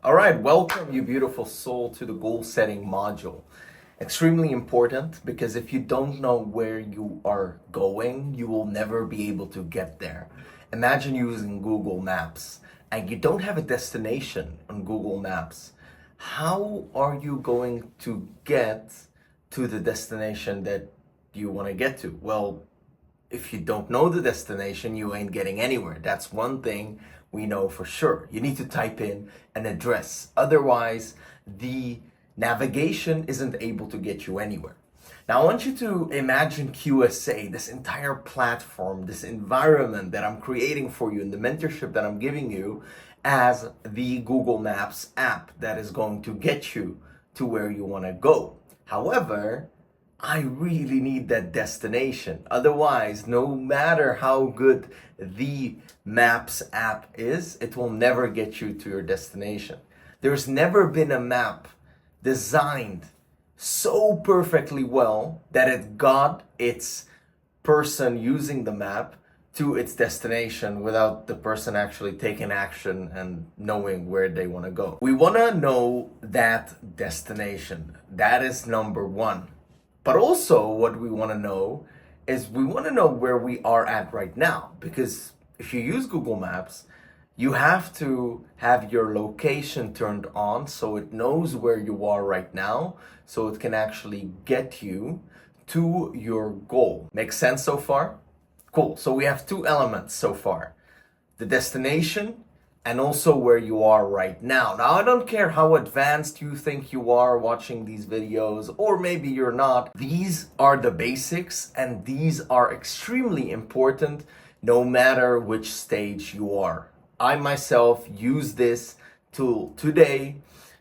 All right, welcome you beautiful soul to the goal setting module. Extremely important because if you don't know where you are going, you will never be able to get there. Imagine using Google Maps and you don't have a destination on Google Maps. How are you going to get to the destination that you want to get to? Well, if you don't know the destination, you ain't getting anywhere. That's one thing we know for sure. You need to type in an address. Otherwise, the navigation isn't able to get you anywhere. Now, I want you to imagine QSA, this entire platform, this environment that I'm creating for you and the mentorship that I'm giving you as the Google Maps app that is going to get you to where you want to go. However, I really need that destination. Otherwise, no matter how good the Maps app is, it will never get you to your destination. There's never been a map designed so perfectly well that it got its person using the map to its destination without the person actually taking action and knowing where they want to go. We want to know that destination. That is number one. But also what we want to know is we want to know where we are at right now. Because if you use Google Maps, you have to have your location turned on so it knows where you are right now, so it can actually get you to your goal. Make sense so far? Cool. So we have two elements so far. The destination and also where you are right now. Now, I don't care how advanced you think you are watching these videos, or maybe you're not. These are the basics, and these are extremely important no matter which stage you are. I myself use this tool today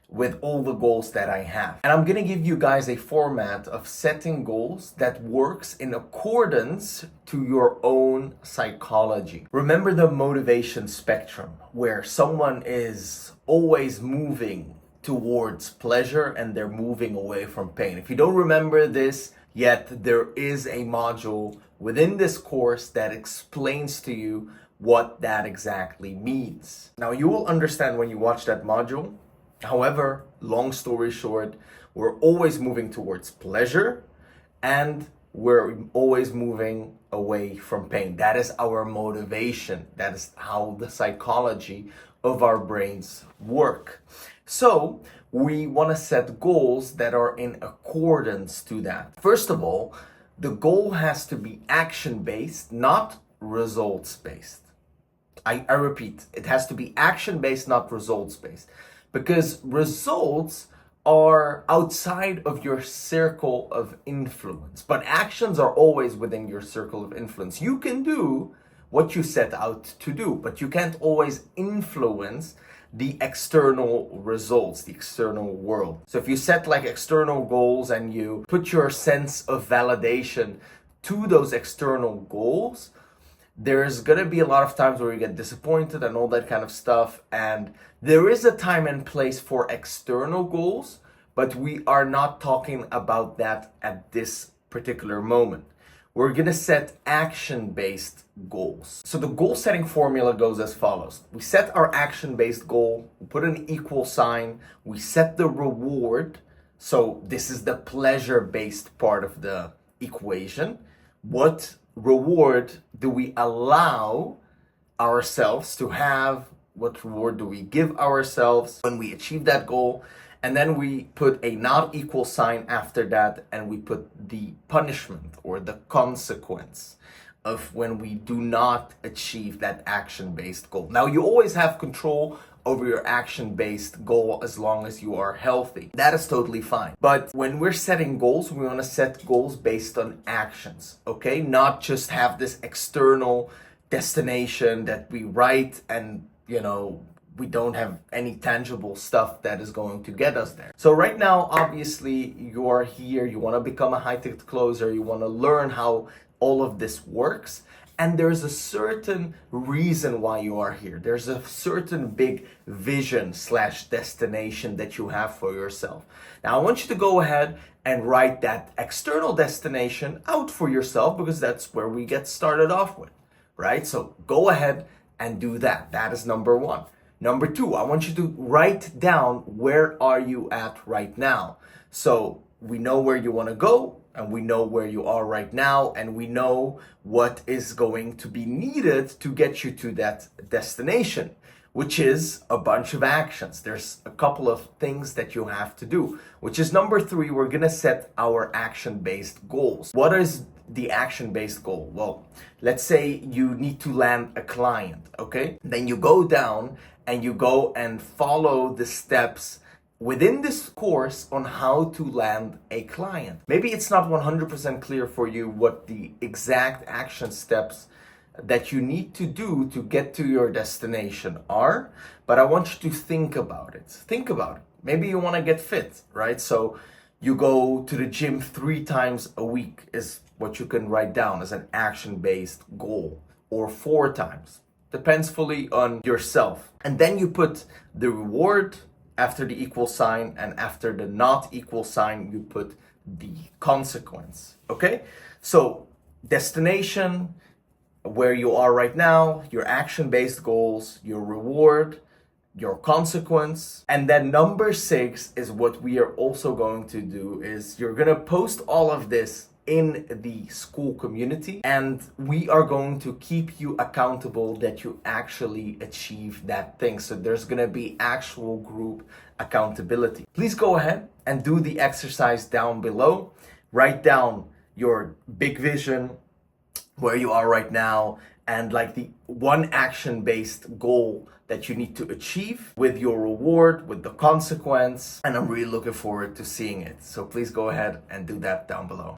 with all the goals that I have. And I'm gonna give you guys a format of setting goals that works in accordance to your own psychology. Remember the motivation spectrum where someone is always moving towards pleasure and they're moving away from pain. If you don't remember this yet, there is a module within this course that explains to you what that exactly means. Now, you will understand when you watch that module. However, long story short, we're always moving towards pleasure and we're always moving away from pain. That is our motivation. That is how the psychology of our brains work. So we want to set goals that are in accordance to that. First of all, the goal has to be action-based, not results-based. I repeat, it has to be action-based, not results-based. Because results are outside of your circle of influence, but actions are always within your circle of influence. You can do what you set out to do, but you can't always influence the external results, the external world. So if you set like external goals and you put your sense of validation to those external goals, there's going to be a lot of times where you get disappointed and all that kind of stuff. And there is a time and place for external goals, but we are not talking about that at this particular moment. We're going to set action-based goals. So the goal setting formula goes as follows. We set our action-based goal, we put an equal sign, we set the reward. So this is the pleasure-based part of the equation. What reward do we allow ourselves to have? What reward do we give ourselves when we achieve that goal? And then we put a not equal sign after that, and we put the punishment or the consequence of when we do not achieve that action-based goal. Now, you always have control over your action-based goal as long as you are healthy. That is totally fine. But when we're setting goals, we want to set goals based on actions, okay? Not just have this external destination that we write and, we don't have any tangible stuff that is going to get us there. So right now, obviously, you are here, you want to become a high-ticket closer, you want to learn how all of this works. And there's a certain reason why you are here. There's a certain big vision/destination that you have for yourself. Now, I want you to go ahead and write that external destination out for yourself because that's where we get started off with, right? So go ahead and do that. That is number one. Number two, I want you to write down where are you at right now. So we know where you want to go, and we know where you are right now, and we know what is going to be needed to get you to that destination, which is a bunch of actions. There's a couple of things that you have to do, which is number three. We're gonna set our action-based goals. What is the action-based goal? Well, let's say you need to land a client, okay? Then you go down and you go and follow the steps within this course on how to land a client. Maybe it's not 100% clear for you what the exact action steps that you need to do to get to your destination are, but I want you to think about it. Think about it. Maybe you want to get fit, right? So you go to the gym 3 times a week is what you can write down as an action-based goal, or 4 times. Depends fully on yourself. And then you put the reward after the equal sign, and after the not equal sign, you put the consequence, okay? So destination, where you are right now, your action-based goals, your reward, your consequence. And then number 6 is what we are also going to do is you're gonna post all of this in the school community, and we are going to keep you accountable that you actually achieve that thing. So there's gonna be actual group accountability. Please go ahead and do the exercise down below. Write down your big vision, where you are right now, and like the one action-based goal that you need to achieve with your reward, with the consequence. And I'm really looking forward to seeing it. So please go ahead and do that down below.